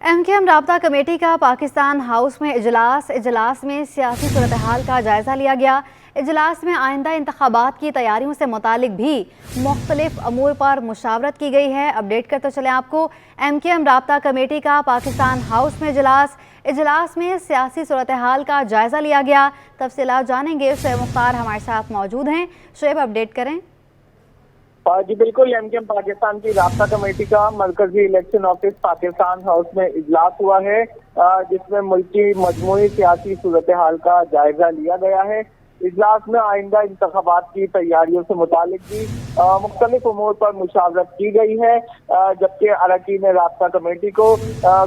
MKM رابطہ committee کا Pakistan house میں اجلاس میں سیاسی صورتحال کا جائزہ لیا گیا۔ اجلاس میں آئندہ انتخابات کی تیاریوں سے متعلق بھی مختلف امور پر مشاورت کی گئی ہے۔ اپڈیٹ کرتے چلیں آپ کو، MKM رابطہ کمیٹی کا پاکستان ہاؤس میں اجلاس میں سیاسی صورتحال کا جائزہ لیا گیا۔ تفصیلات جانیں گے، شعیب مختار ہمارے ساتھ موجود ہیں۔ شعیب، اپڈیٹ کریں۔ جی بالکل، MKM پاکستان کی رابطہ کمیٹی کا مرکزی الیکشن آفس پاکستان ہاؤس میں اجلاس ہوا ہے، جس میں ملکی مجموعی سیاسی صورتحال کا جائزہ لیا گیا ہے۔ اجلاس میں آئندہ انتخابات کی تیاریوں سے متعلق بھی مختلف امور پر مشاورت کی گئی ہے، جبکہ اراکین رابطہ کمیٹی کو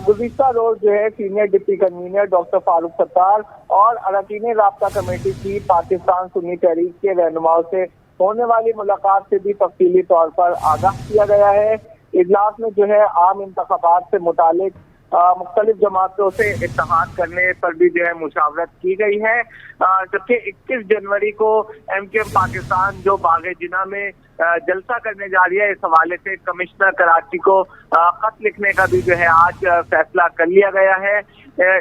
گزشتہ روز senior deputy convener doctor Farooq Sattar اور اراکین رابطہ کمیٹی کی پاکستان سنی تحریک کے رہنماؤں سے ہونے والی ملاقات سے بھی تفصیلی طور پر آگاہ کیا گیا ہے۔ اجلاس میں عام انتخابات سے متعلق مختلف جماعتوں سے اتحاد کرنے پر بھی مشاورت کی گئی ہے، جبکہ 21 جنوری کو MKM پاکستان جو باغ جناح میں جلسہ کرنے جا رہی ہے، اس حوالے سے کمشنر کراچی کو خط لکھنے کا بھی آج فیصلہ کر لیا گیا ہے۔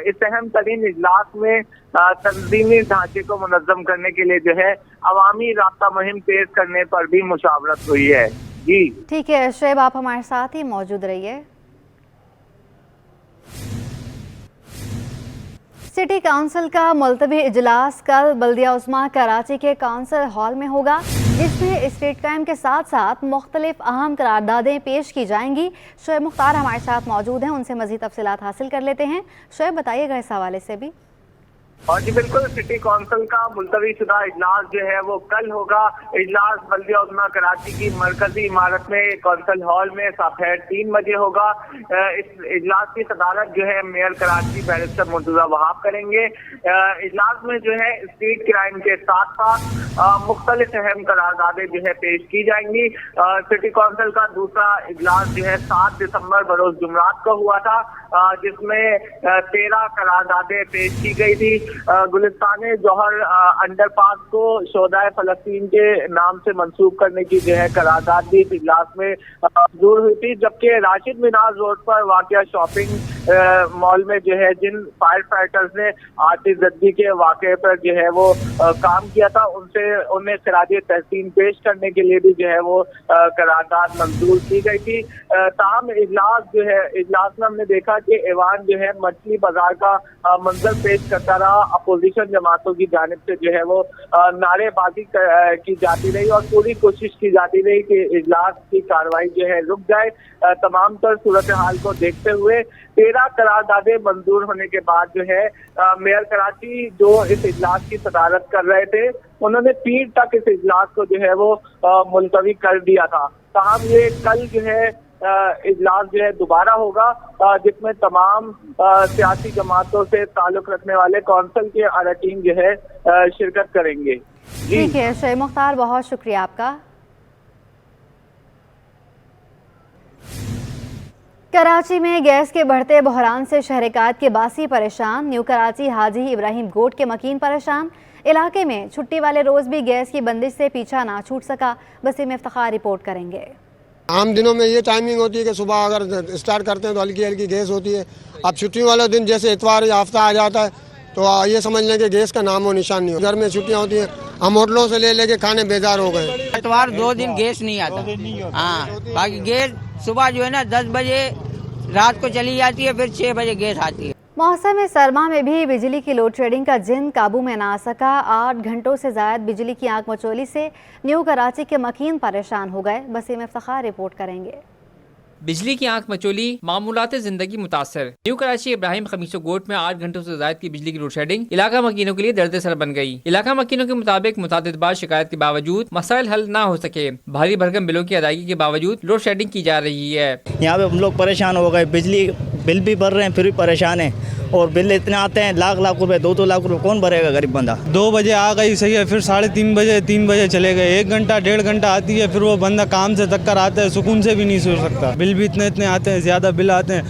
اس اہم ترین اجلاس میں تنظیمی ڈھانچے کو منظم کرنے کے لیے عوامی رابطہ مہم تیز کرنے پر بھی مشاورت ہوئی ہے۔ جی ٹھیک ہے شعیب، آپ ہمارے ساتھ ہی موجود رہیے۔ سٹی کونسل کا ملتوی اجلاس کل بلدیہ عظمیٰ کراچی کے کونسل ہال میں ہوگا، جس میں اسٹریٹ کرائم کے ساتھ ساتھ مختلف اہم قراردادیں پیش کی جائیں گی۔ شعیب مختار ہمارے ساتھ موجود ہیں، ان سے مزید تفصیلات حاصل کر لیتے ہیں۔ شعیب، بتائیے گا اس حوالے سے بھی۔ جی بالکل، سٹی کونسل کا ملتوی شدہ اجلاس وہ کل ہوگا۔ اجلاس بلدیہ عظمیٰ کراچی کی مرکزی عمارت میں کونسل ہال میں ساخیر 3 بجے ہوگا۔ اس اجلاس کی صدارت میئر کراچی بیرسٹر مرتضی وہاب کریں گے۔ اجلاس میں اسٹریٹ کرائم کے ساتھ ساتھ مختلف اہم قراردادیں پیش کی جائیں گی۔ سٹی کونسل کا دوسرا اجلاس 7 دسمبر بروز جمعرات کو ہوا تھا، جس میں 13 قراردادیں پیش کی گئی تھی۔ گلستان جوہر انڈر پاس کو شہدائے فلسطین کے نام سے منسوب کرنے کی قرارداد بھی اس اجلاس میں منظور ہوئی تھی، جبکہ راشد مناز روڈ پر واقع شاپنگ مال میں جن فائر فائٹرز نے آتش زدگی کے واقعے پر وہ کام کیا تھا، انہیں خراج تحسین پیش کرنے کے لیے بھی وہ قرارداد منظور کی گئی تھی۔ تاہم اجلاس میں ہم نے دیکھا کہ ایوان مچھلی بازار کا منظر پیش کرتا رہا۔ اپوزیشن جماعتوں کی جانب سے وہ نعرے بازی کی جاتی رہی اور پوری کوشش کی جاتی رہی کہ اجلاس کی کارروائی رک جائے۔ تمام تر صورتحال کو دیکھتے ہوئے 13 قراردادیں منظور ہونے کے بعد میئر کراچی جو اس اجلاس کی صدارت کر رہے تھے، انہوں نے پیر تک اس اجلاس کو وہ ملتوی کر دیا تھا۔ تاہم یہ کل اجلاس دوبارہ ہوگا، جس میں تمام سیاسی جماعتوں سے تعلق رکھنے والے کونسل کے اراکین شرکت کریں گے۔ ٹھیک ہے شعیب مختار، بہت شکریہ آپ کا۔ کراچی میں گیس کے بڑھتے بحران سے شہرکات کے باسی پریشان۔ نیو کراچی حاجی ابراہیم گوٹ کے مکین پریشان۔ علاقے میں چھٹی والے روز بھی گیس کی بندش سے پیچھا نہ چھوٹ سکا۔ وسیم افتخار رپورٹ کریں گے۔ عام دنوں میں یہ ٹائمنگ ہوتی ہے کہ صبح اگر اسٹارٹ کرتے ہیں تو ہلکی ہلکی گیس ہوتی ہے۔ اب چھٹی والے دن جیسے اتوار یا ہفتہ آ جاتا ہے تو یہ سمجھ لیں کہ گیس کا نام و نشان نہیں ہو۔ گھر میں چھٹیاں ہوتی ہیں، ہم ہوٹلوں سے لے کے کھانے بیزار ہو گئے۔ اتوار 2 دن گیس نہیں آتا، باقی گیس صبح 10 بجے رات کو چلی جاتی ہے، پھر 6 بجے گیس آتی ہے۔ موسم سرما میں بھی بجلی کی لوڈ شیڈنگ کا جن قابو میں نہ آ سکا۔ 8 گھنٹوں سے زائد بجلی کی آنکھ مچولی سے نیو کراچی کے مکین پریشان ہو گئے۔ وسیم افتخار رپورٹ کریں گے۔ بجلی کی آنکھ مچولی، معمولات زندگی متاثر۔ نیو کراچی ابراہیم خمیسو گوٹ میں 8 گھنٹوں سے زائد کی بجلی کی لوڈ شیڈنگ علاقہ مکینوں کے لیے درد سر بن گئی۔ علاقہ مکینوں کے مطابق متعدد بار شکایت کے باوجود مسائل حل نہ ہو سکے۔ بھاری بھرکم بلوں کی ادائیگی کے باوجود لوڈ شیڈنگ کی جا رہی ہے۔ یہاں پہ ہم لوگ پریشان ہو گئے، بجلی بل بھی بھر رہے ہیں پھر بھی پریشان ہیں، اور بل اتنے آتے ہیں لاکھ روپے، 2 لاکھ روپے کون بھرے گا غریب بندہ۔ 2 بجے آ گئی صحیح ہے، پھر 3:30 3 بجے چلے گئے، 1 گھنٹہ 1.5 گھنٹہ آتی ہے، پھر وہ بندہ کام سے تک کر آتا ہے، سکون سے بھی نہیں سو سکتا۔ بل بھی اتنے آتے ہیں، زیادہ بل آتے ہیں،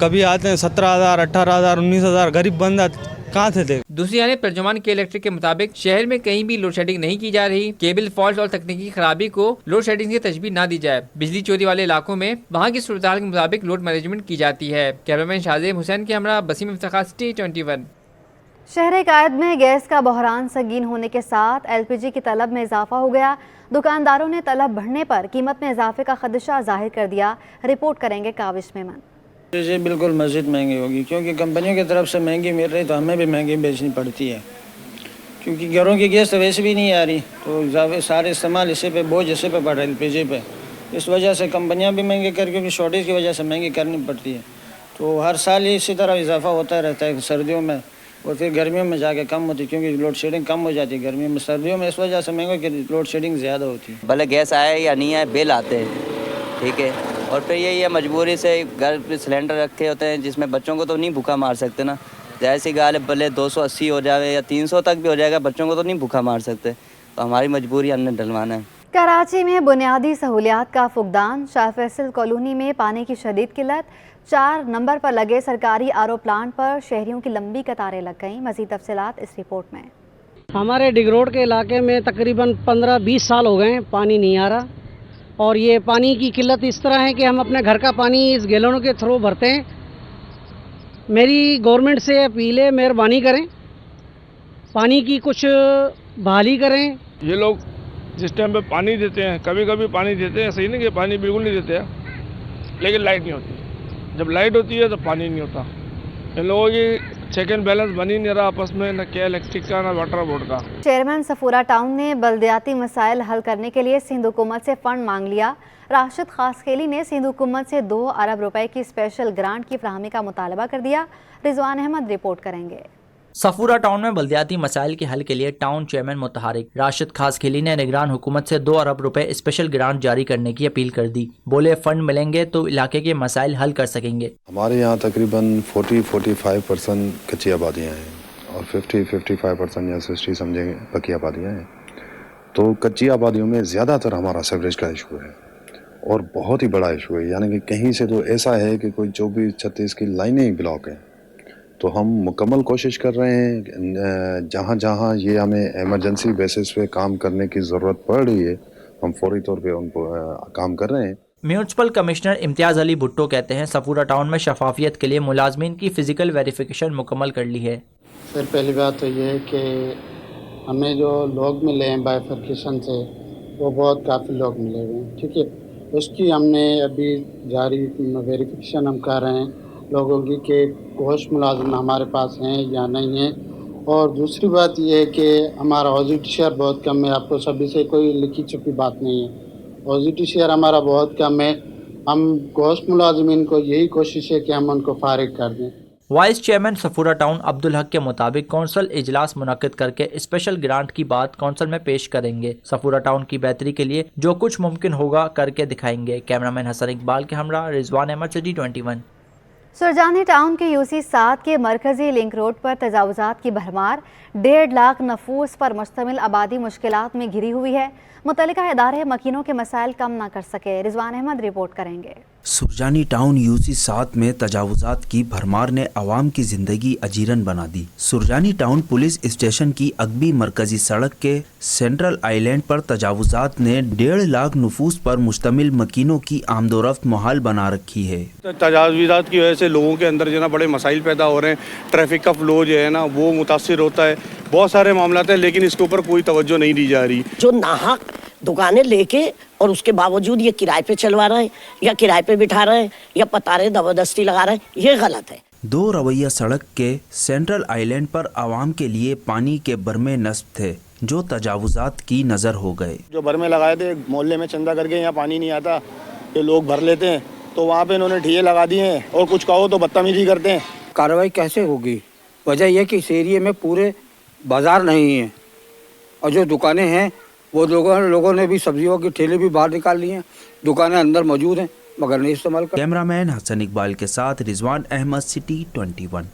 کبھی آتے ہیں 17,000 18,000 19,000، غریب بندہ कहाँ थे देख। दूसरी जानिब तर्जुमान के इलेक्ट्रिक के मुताबिक शहर में कहीं भी लोड शेडिंग नहीं की जा रही। केबल फॉल्ट और तकनीकी खराबी को लोड शेडिंग की तशबीह न दी जाए। बिजली चोरी वाले इलाकों में वहाँ की सूरत हाल के मुताबिक लोड मैनेजमेंट की जाती है। कैमरामैन शाहजेब हुसैन के हमरा बसीम इफ्तिखार T21। शहर कायद में गैस का बहरान संगीन होने के साथ LPG की तलब में इजाफा हो गया। दुकानदारों ने तलब बढ़ने पर कीमत में इजाफे का खदशा जाहिर कर दिया। रिपोर्ट करेंगे काविश मेमन। जी बिल्कुल मज़ीद महंगी होगी, क्योंकि कंपनियों की तरफ से महंगी मिल रही तो हमें भी महंगी बेचनी पड़ती है, क्योंकि घरों की गैस तो वैसे भी नहीं आ रही, तो सारे इस्तेमाल इसी पे बोझ इसी पे पड़ रहा है LPG पे। इस वजह से कंपनियां भी महंगी कर, क्योंकि शॉर्टेज की वजह से महंगी करनी पड़ती है। तो हर साल ही इसी तरह इजाफा होता रहता है सर्दियों में, और फिर गर्मियों में जाके कम होती है, क्योंकि लोड शेडिंग कम हो जाती है गर्मियों में। सर्दियों में इस वजह से महंगा कि लोड शेडिंग ज़्यादा होती है। भले गैस आए या नहीं आए, बिल आते हैं, ठीक है। और फिर यही है, मजबूरी से घर पे सिलेंडर रखे होते हैं, जिसमें बच्चों को तो नहीं भूखा मार सकते ना। जैसी गाल है, भले 280 हो जाए या 300 तक भी हो जाएगा, बच्चों को तो नहीं भूखा मार सकते। तो हमारी मजबूरी हमने डलवाना है। कराची में बुनियादी सहूलियात का फुकदान। शाह फैसल कॉलोनी में पानी की शदीद किल्लत। 4 नंबर पर लगे सरकारी RO प्लांट पर शहरियों की लंबी कतारें लग गईं। मज़ीद तफसीलात इस रिपोर्ट में। हमारे डिग रोड के इलाके में तकरीबन 15-20 साल हो गए पानी नहीं आ रहा, और ये पानी की किल्लत इस तरह है कि हम अपने घर का पानी इस गैलनों के थ्रू भरते हैं। मेरी गवर्नमेंट से अपील है, मेहरबानी करें, पानी की कुछ बहाली करें। ये लोग जिस टाइम पे पानी देते हैं, कभी कभी पानी देते हैं, सही नहीं कि पानी बिल्कुल नहीं देते हैं, लेकिन लाइट नहीं होती। जब लाइट होती है तो पानी नहीं होता। इन लोगों की चेक एंड बैलेंस बन ही नहीं रहा आपस में, न क्या इलेक्ट्रिक का न वाटर बोर्ड का। चेयरमैन सफूरा टाउन ने बल्दियाती मसाइल हल करने के लिए सिंध हुकूमत से फंड मांग लिया। राशिद खासखेली ने सिंध हुकूमत से 2 अरब रुपए की स्पेशल ग्रांट की फराहमी का मुतालबा कर दिया। रिजवान अहमद रिपोर्ट करेंगे। सफूरा टाउन में बल्दियाती मसाइल के हल के लिए टाउन चेयरमैन मुतहरिक राशिद खासखेली ने निगरान हुकूमत से 2 अरब रुपए स्पेशल ग्रांट जारी करने की अपील कर दी। बोले फंड मिलेंगे तो इलाके के मसाइल हल कर सकेंगे। हमारे यहाँ तकरीबन 40-45% कच्ची आबादियाँ हैं और 50-55% या 60 समझेंगे पक्की आबादियाँ हैं। तो कच्ची आबादियों में ज़्यादातर हमारा सीवरेज का इशू है और बहुत ही बड़ा इशू है, यानी कि कहीं से तो ऐसा है कि कोई 24-36 की लाइनें ही ब्लॉक हैं। तो हम मुकम्मल कोशिश कर रहे हैं, जहाँ जहाँ ये हमें इमरजेंसी बेसिस पे काम करने की ज़रूरत पड़ रही है, हम फौरी तौर पे उनको काम कर रहे हैं। म्यूनसिपल कमिश्नर इम्तियाज़ अली भुट्टो कहते हैं सफूरा टाउन में शफाफियत के लिए मुलाजमीन की फ़िज़िकल वेरिफिकेशन मुकम्मल कर ली है। सर पहली बात तो ये है कि हमें जो लोग मिले हैं बाइफर्केशन से, वो बहुत काफ़ी लोग मिले हुए हैं, ठीक है। उसकी हमने अभी जारी वेरिफिकेशन हम कर रहे हैं लोगों की कि होश मुलाजिम हमारे पास हैं या नहीं हैं। और दूसरी बात यह है कि हमारा ऑजिट शेयर बहुत कम है। आपको सभी से कोई लिखी छुपी बात नहीं है, ऑजिट शेयर हमारा बहुत कम है। हम होश मुलाजिमीन को यही कोशिश है कि हम उनको फारिग कर दें। Vice chairman Safura town Abdul Haq के मुताबिक कौंसल इजलास मुनक्किद करके स्पेशल ग्रांट की बात कौंसल में पेश करेंगे। सफूरा टाउन की बेहतरी के लिए जो कुछ मुमकिन होगा करके दिखाएंगे। कैमरामैन हसन इकबाल के हमरा रिजवान अहमद T21। सुरजानी टाउन के UC 7 के मरकजी लिंक रोड पर तजावुजात की भरमार। 1.5 लाख नफूस पर मुश्तमिल आबादी मुश्किलात में घिरी हुई है। मुतल्लिका इदारे मकीनों के मसाइल कम ना कर सके। रिजवान अहमद रिपोर्ट करेंगे। सुरजानी टाउन UC 7 में तजावुजात की भरमार ने आवाम की जिंदगी अजीरन बना दी। सुरजानी टाउन पुलिस स्टेशन की अगबी मरकजी सड़क के सेंट्रल आइलैंड पर तजावुजात ने 1.5 लाख नफूस पर मुश्तमिल मकीनों की आमदोरफ्त मुहाल बना रखी है। तजावुजात की वजह से लोगों के अंदर जो है बड़े मसाइल पैदा हो रहे हैं। ट्रैफिक का फ्लो जो है ना वो मुतासिर होता है, बहुत सारे मामला हैं, लेकिन इसके ऊपर कोई तवज्जो नहीं दी जा रही। जो नाहक दुकानें लेके और उसके बावजूद ये किराए पे चलवा रहे हैं या किराए पे बिठा रहे हैं या पतारे जबरदस्ती लगा रहे हैं, ये गलत है। 2 रवैया सड़क के सेंट्रल आइलैंड पर आवाम के लिए पानी के बरमे नस्ब थे जो तजावुजात की नज़र हो गए। जो बरमे लगाए थे मोहल्ले में चंदा करके, यहाँ पानी नहीं आता, ये लोग भर लेते हैं, तो वहाँ पे इन्होंने ठिये लगा दिए हैं और कुछ कहो तो बदतमीजी करते हैं। कार्रवाई कैसे होगी? वजह यह कि इस एरिए में पूरे बाजार नहीं है और जो दुकानें हैं वो लोगों ने भी सब्जियों की ठेले भी बाहर निकाल लिए हैं, दुकानें अंदर मौजूद हैं मगर नहीं इस्तेमाल कर। कैमरामैन हसन इकबाल के साथ रिजवान अहमद T21।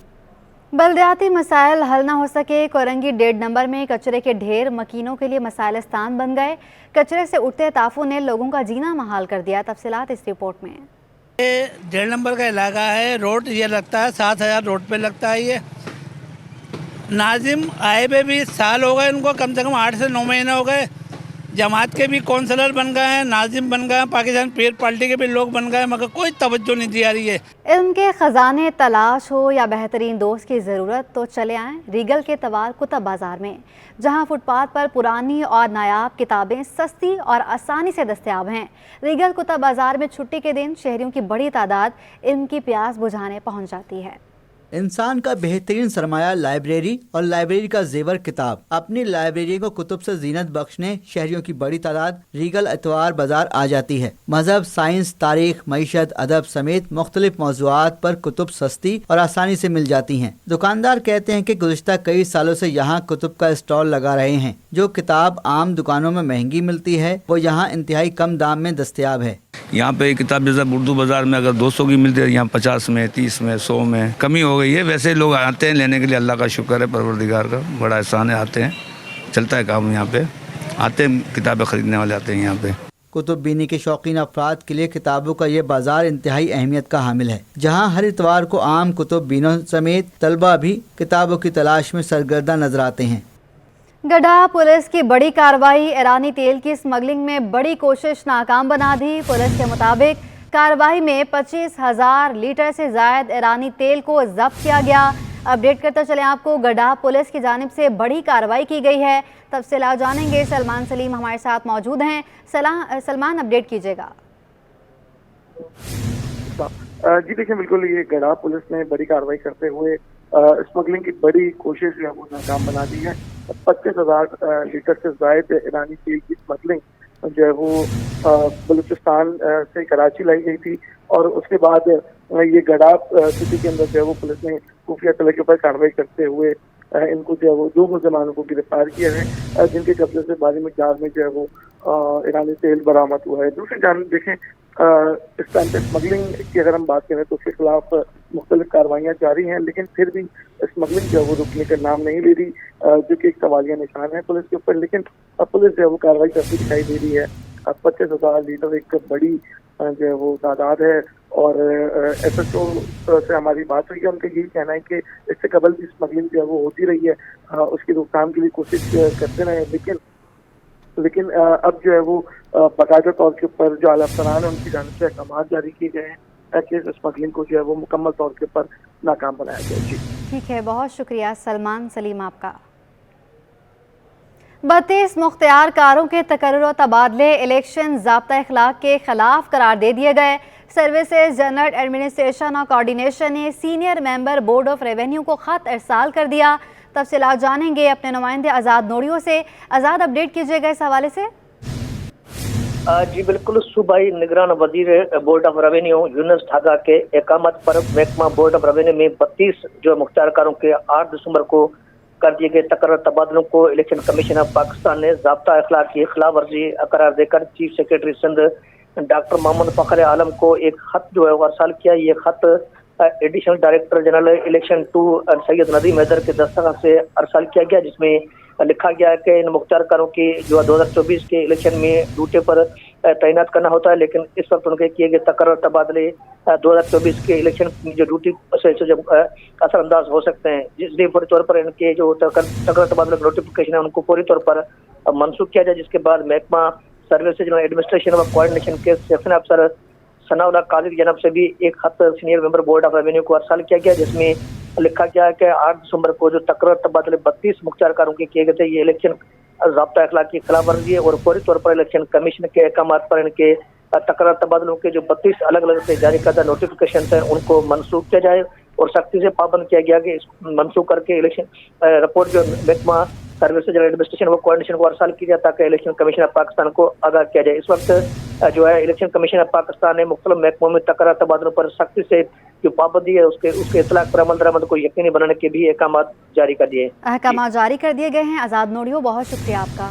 बल्दियाती मसाइल हल ना हो सके। कोरंगी 1.5 नंबर में कचरे के ढेर मकीनों के लिए मसाइल स्थान बन गए। कचरे से उठते ताफू ने लोगों का जीना महाल कर दिया। तफसीलात इस रिपोर्ट में। 1.5 नंबर का इलाका है, रोड ये लगता है 7000 रोड पे लगता है। ये नाजिम आए पे भी साल हो गए उनको, कम से कम 8 से 9 महीने हो गए। जमात के भी कौंसलर बन गए हैं, नाजिम बन गए हैं, पाकिस्तान पीपल्स पार्टी के भी लोग बन गए, मगर कोई तवज्जो नहीं दी जा रही है। इल्म के ख़जाने तलाश हो या बेहतरीन दोस्त की ज़रूरत, तो चले आएँ रीगल के तवार कुतुब बाज़ार में, जहां फुटपाथ पर पुरानी और नायाब किताबें सस्ती और आसानी से दस्तयाब हैं। रीगल कुतुब बाज़ार में छुट्टी के दिन शहरियों की बड़ी तादाद इल्म की प्यास बुझाने पहुँच जाती है। इंसान का बेहतरीन सरमाया लाइब्रेरी और लाइब्रेरी का जेवर किताब। अपनी लाइब्रेरी को कुतुब से जीनत बख्शने शहरियों की बड़ी तादाद रीगल इतवार बाजार आ जाती है। मजहब, साइंस, तारीख, मईशत, अदब समेत मुख्तलिफ मौज़ूआत पर कुतुब सस्ती और आसानी से मिल जाती हैं। दुकानदार कहते हैं कि गुज़िश्ता कई सालों से यहाँ कुतुब का स्टॉल लगा रहे हैं। जो किताब आम दुकानों में महंगी मिलती है वो यहाँ इंतहाई कम दाम में दस्तयाब है। यहाँ पे किताब जैसा उर्दू बाज़ार में अगर 200 की मिलती है, यहाँ 50 में, 30 में, 100 में कमी हो गई है। वैसे लोग आते हैं लेने के लिए, अल्लाह का शुक्र है, परवरदिगार का बड़ा एहसान है, आते हैं, चलता है काम यहाँ पे, आते हैं किताबें ख़रीदने वाले आते हैं यहाँ पे। कुतुब बीनी के शौकीन अफराद के लिए किताबों का ये बाजार इंतहाई अहमियत का हामिल है, जहाँ हर इतवार को आम कुतुब बीनों समेत तलबा भी किताबों की तलाश में सरगर्दा नजर आते हैं। गड्ढा पुलिस की बड़ी कार्रवाई, ईरानी तेल की स्मगलिंग में बड़ी कोशिश नाकाम बना दी। पुलिस के मुताबिक कार्रवाई में 25,000 लीटर से ज़ायद ईरानी तेल को जब्त किया गया। अपडेट करते चलें आपको, गड्ढा पुलिस की जानिब से बड़ी कार्रवाई की गई है। तफसीलात जानेंगे, सलमान सलीम हमारे साथ मौजूद हैं। सलमान, अपडेट कीजिएगा। जी देखिए, बिल्कुल ये गड्ढा पुलिस ने बड़ी कार्रवाई करते हुए स्मगलिंग की बड़ी कोशिश जो है वो नाकाम बना दी है। 25,000 लीटर से ज़ायद ईरानी तेल की स्मगलिंग जो है वो बलूचिस्तान से कराची लाई गई थी, और उसके बाद ये गड्ढा सिटी के अंदर जो है वो पुलिस ने खुफिया तलब के ऊपर कार्रवाई करते हुए इनको जो है वो 2 मुलजमानों को गिरफ्तार किया है, जिनके कब्जे से भारी मिकदार में जो है वो ईरानी तेल बरामद हुआ है। दूसरी जानब देखें, इस टाइम पे स्मगलिंग की अगर हम बात करें तो उसके खिलाफ मुख्तलिफ कार्रवाइयाँ जारी हैं, लेकिन फिर भी स्मगलिंग जो है वो रुकने का नाम नहीं ले रही, जो कि एक सवालिया निशान है पुलिस के ऊपर। लेकिन पुलिस जो है वो कार्रवाई करती दिखाई दे रही है। 25,000 लीटर एक बड़ी जो है वो तादाद है, और SHO से हमारी बात हुई है, उनका यही कहना है कि इससे कबल भी स्मगलिंग जो है वो होती रही है, उसकी रोकथाम के लिए कोशिश करते रहे, लेकिन अब जो है वो बाकायदा तौर के ऊपर जो आला अफसरान है उनकी जानिब से अहकाम जारी किए गए हैं कि इस स्मगलिंग को जो है वो मुकम्मल तौर के ऊपर नाकाम बनाया जाए। जी ठीक है, बहुत शुक्रिया सलमान सलीम आपका। 32 मुख्तियार कारों के तकर्रुर और तबादले इलेक्शन ज़ाब्ता इखलाक के खिलाफ करार दे दिए गए। सर्विसेज जनरल एडमिनिस्ट्रेशन और कोऑर्डिनेशन ने senior member board of revenue को ख़त इरसाल कर दिया। तफसीलात जानेंगे अपने नुमाइंदे आज़ाद नोड़ियों से। आज़ाद, अपडेट कीजिएगा इस हवाले से। जी बिल्कुल, सूबाई निगरान वजीर बोर्ड ऑफ रेवेन्यू यूनुस ढागा के इकामत पर महकमा बोर्ड ऑफ रेवेन्यू में 32 जो मुख्तियार कारों के 8 दिसंबर को कर दिए गए तकर्रर तबादलों को इलेक्शन कमीशन ऑफ पाकिस्तान ने ज़ाब्ता इखलाक की खिलाफ वर्जी करार देकर chief secretary Sindh doctor Mohammad Fakhar Alam को एक खत जो है अरसाल किया। ये खत additional director general election 2 Syed Nadeem Haider के दस्तखत से अरसाल किया गया, जिसमें लिखा गया कि इन मुख्तियारकारों की जो 2024 के इलेक्शन में ड्यूटी पर तैनात करना होता है, लेकिन इस वक्त उनके किए गए तकर्रर तबादले 2024 के इलेक्शन की जो ड्यूटी से जब असरअंदाज हो सकते हैं, जिसलिए पूरे तौर पर इनके जो तकर्रर तबादले का नोटिफिकेशन है उनको पूरी तौर पर मनसूख किया जाए। जिसके बाद महकमा सर्विसेज एडमिनिस्ट्रेशन व कोऑर्डिनेशन के सेक्शन अफसर सनाउल्लाह कादिर जनाब से भी एक खत senior member board of revenue को अरसाल किया गया, जिसमें लिखा गया कि 8 दिसंबर को जो तकर्रर तबादले 32 मुख्तियारकारों के किए गए थे, ये इलेक्शन ज़ाब्ता इखलाक की खिलाफ वर्जी है, और फौरी तौर पर इलेक्शन कमीशन के अहकाम पर इनके तकर्रर तबादलों के जो 32 अलग अलग से जारी करदा नोटिफिकेशन थे उनको मनसूख किया जाए, और सख्ती से पाबंद किया गया कि मनसूख करके इलेक्शन रिपोर्ट जो महकमा सर्विसेज एडमिनिस्ट्रेशन व कोऑर्डिनेशन को अरसाल किया जाए, ताकि इलेक्शन कमीशन ऑफ पाकिस्तान को आगाह किया जाए। इस वक्त जो है इलेक्शन कमीशन ऑफ पाकिस्तान ने मुख्तलिफ महकमों में तकर्रर तबादलों पर सख्ती से जो पाबंदी है उसके इतलाक पर अमल दरामद को यकीनी बनाने के भी अहकाम जारी कर दिए। अहकाम जारी कर दिए गए हैं। आज़ाद नोड़ियो, बहुत शुक्रिया आपका।